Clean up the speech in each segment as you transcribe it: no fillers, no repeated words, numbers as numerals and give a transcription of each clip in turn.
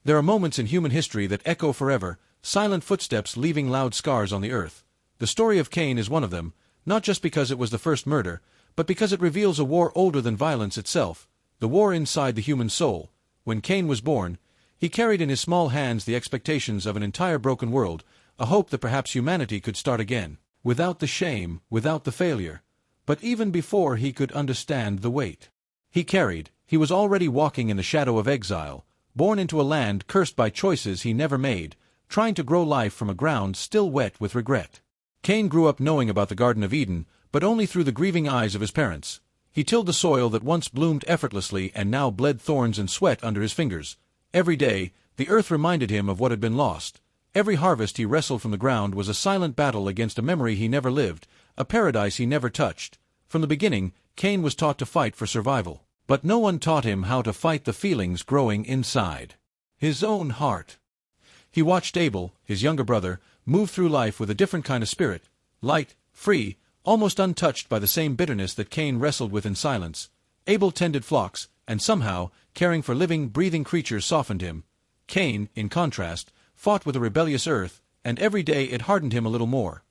There are moments in human history that echo forever, silent footsteps leaving loud scars on the earth. The story of Cain is one of them, not just because it was the first murder, but because it reveals a war older than violence itself, the war inside the human soul. When Cain was born, he carried in his small hands the expectations of an entire broken world, a hope that perhaps humanity could start again, without the shame, without the failure. But even before he could understand the weight he was already walking in the shadow of exile, born into a land cursed by choices he never made, trying to grow life from a ground still wet with regret. Cain grew up knowing about the Garden of Eden, but only through the grieving eyes of his parents. He tilled the soil that once bloomed effortlessly and now bled thorns and sweat under his fingers. Every day, the earth reminded him of what had been lost. Every harvest he wrestled from the ground was a silent battle against a memory he never lived, a paradise he never touched. From the beginning, Cain was taught to fight for survival. But no one taught him how to fight the feelings growing inside his own heart. He watched Abel, his younger brother, move through life with a different kind of spirit, light, free, almost untouched by the same bitterness that Cain wrestled with in silence. Abel tended flocks, and somehow, caring for living, breathing creatures softened him. Cain, in contrast, fought with a rebellious earth, and every day it hardened him a little more.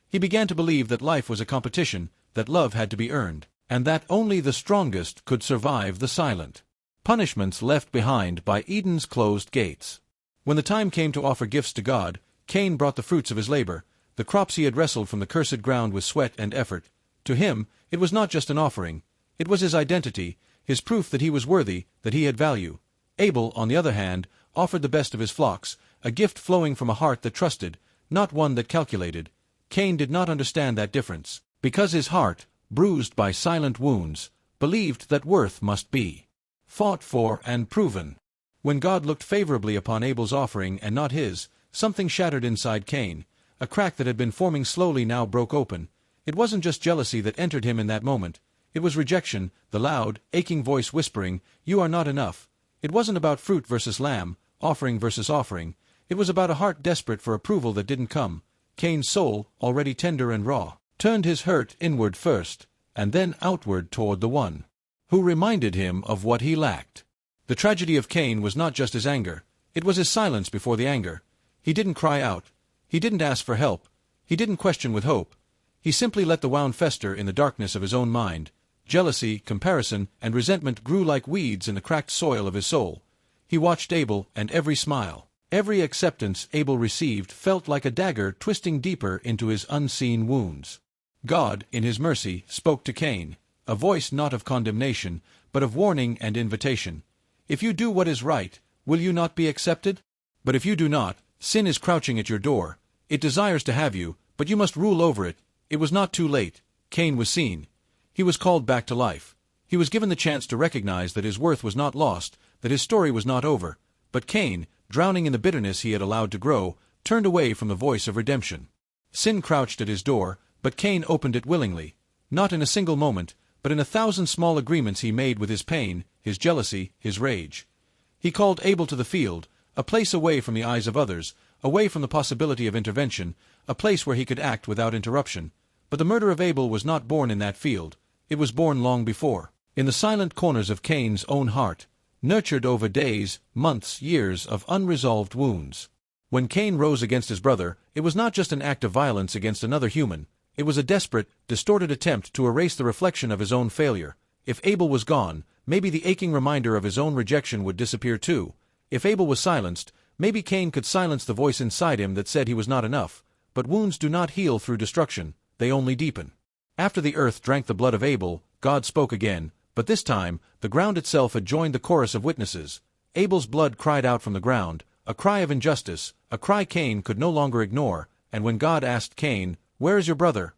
He began to believe that life was a competition, that love had to be earned, and that only the strongest could survive the silent punishments left behind by Eden's closed gates. When the time came to offer gifts to God, Cain brought the fruits of his labor, the crops he had wrestled from the cursed ground with sweat and effort. To him, it was not just an offering. It was his identity, his proof that he was worthy, that he had value. Abel, on the other hand, offered the best of his flocks, a gift flowing from a heart that trusted, not one that calculated. Cain did not understand that difference, because his heart, bruised by silent wounds, believed that worth must be fought for and proven. When God looked favorably upon Abel's offering and not his, something shattered inside Cain. A crack that had been forming slowly now broke open. It wasn't just jealousy that entered him in that moment. It was rejection, the loud, aching voice whispering, "You are not enough." It wasn't about fruit versus lamb, offering versus offering. It was about a heart desperate for approval that didn't come. Cain's soul, already tender and raw, turned his hurt inward first, and then outward toward the one who reminded him of what he lacked. The tragedy of Cain was not just his anger. It was his silence before the anger. He didn't cry out. He didn't ask for help. He didn't question with hope. He simply let the wound fester in the darkness of his own mind. Jealousy, comparison, and resentment grew like weeds in the cracked soil of his soul. He watched Abel, and every smile, every acceptance Abel received felt like a dagger twisting deeper into his unseen wounds. God, in his mercy, spoke to Cain, a voice not of condemnation, but of warning and invitation. If you do what is right, will you not be accepted? But if you do not, sin is crouching at your door. It desires to have you, but you must rule over it. It was not too late. Cain was seen. He was called back to life. He was given the chance to recognize that his worth was not lost, that his story was not over. But Cain, drowning in the bitterness he had allowed to grow, turned away from the voice of redemption. Sin crouched at his door, but Cain opened it willingly. Not in a single moment, but in 1,000 small agreements he made with his pain, his jealousy, his rage. He called Abel to the field, a place away from the eyes of others, away from the possibility of intervention, a place where he could act without interruption. But the murder of Abel was not born in that field. It was born long before, in the silent corners of Cain's own heart, nurtured over days, months, years of unresolved wounds. When Cain rose against his brother, it was not just an act of violence against another human. It was a desperate, distorted attempt to erase the reflection of his own failure. If Abel was gone, maybe the aching reminder of his own rejection would disappear too. If Abel was silenced, maybe Cain could silence the voice inside him that said he was not enough. But wounds do not heal through destruction, they only deepen. After the earth drank the blood of Abel, God spoke again, but this time, the ground itself had joined the chorus of witnesses. Abel's blood cried out from the ground, a cry of injustice, a cry Cain could no longer ignore, and when God asked Cain, "Where is your brother?"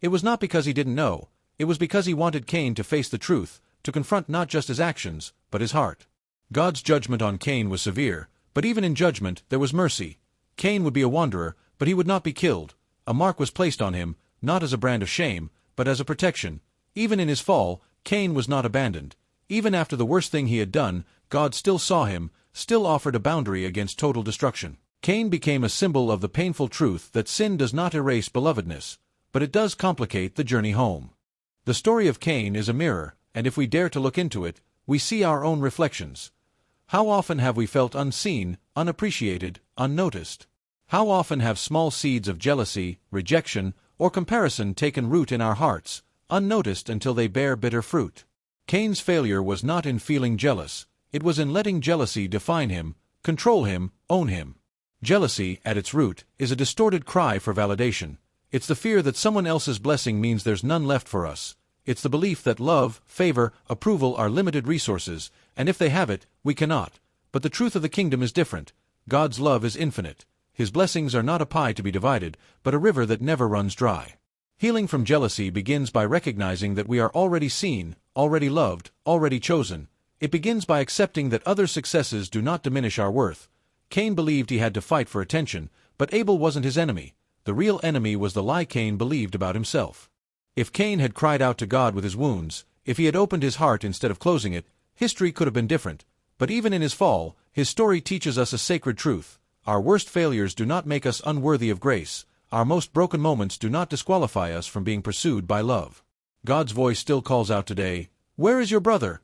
it was not because he didn't know. It was because he wanted Cain to face the truth, to confront not just his actions, but his heart. God's judgment on Cain was severe, but even in judgment there was mercy. Cain would be a wanderer, but he would not be killed. A mark was placed on him, not as a brand of shame, but as a protection. Even in his fall, Cain was not abandoned. Even after the worst thing he had done, God still saw him, still offered a boundary against total destruction. Cain became a symbol of the painful truth that sin does not erase belovedness, but it does complicate the journey home. The story of Cain is a mirror, and if we dare to look into it, we see our own reflections. How often have we felt unseen, unappreciated, unnoticed? How often have small seeds of jealousy, rejection, or comparison taken root in our hearts, unnoticed until they bear bitter fruit? Cain's failure was not in feeling jealous, it was in letting jealousy define him, control him, own him. Jealousy, at its root, is a distorted cry for validation. It's the fear that someone else's blessing means there's none left for us. It's the belief that love, favor, approval are limited resources, and if they have it, we cannot. But the truth of the kingdom is different. God's love is infinite. His blessings are not a pie to be divided, but a river that never runs dry. Healing from jealousy begins by recognizing that we are already seen, already loved, already chosen. It begins by accepting that others' successes do not diminish our worth. Cain believed he had to fight for attention, but Abel wasn't his enemy. The real enemy was the lie Cain believed about himself. If Cain had cried out to God with his wounds, if he had opened his heart instead of closing it, history could have been different. But even in his fall, his story teaches us a sacred truth. Our worst failures do not make us unworthy of grace. Our most broken moments do not disqualify us from being pursued by love. God's voice still calls out today, "Where is your brother?"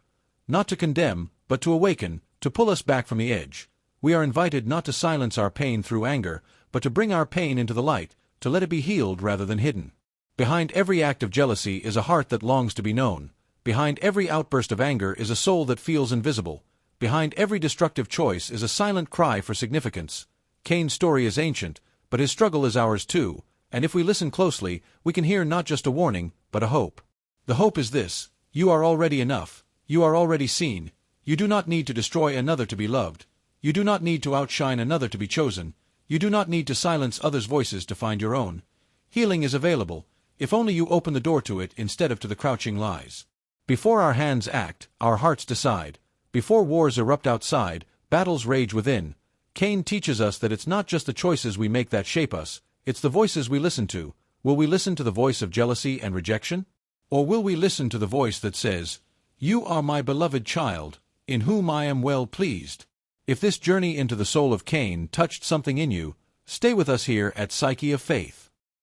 Not to condemn, but to awaken, to pull us back from the edge. We are invited not to silence our pain through anger, but to bring our pain into the light, to let it be healed rather than hidden. Behind every act of jealousy is a heart that longs to be known. Behind every outburst of anger is a soul that feels invisible. Behind every destructive choice is a silent cry for significance. Cain's story is ancient, but his struggle is ours too, and if we listen closely, we can hear not just a warning, but a hope. The hope is this: you are already enough. You are already seen. You do not need to destroy another to be loved. You do not need to outshine another to be chosen. You do not need to silence others' voices to find your own. Healing is available, if only you open the door to it instead of to the crouching lies. Before our hands act, our hearts decide. Before wars erupt outside, battles rage within. Cain teaches us that it's not just the choices we make that shape us, it's the voices we listen to. Will we listen to the voice of jealousy and rejection? Or will we listen to the voice that says, "You are my beloved child, in whom I am well pleased"? If this journey into the soul of Cain touched something in you, stay with us here at Psyche of Faith.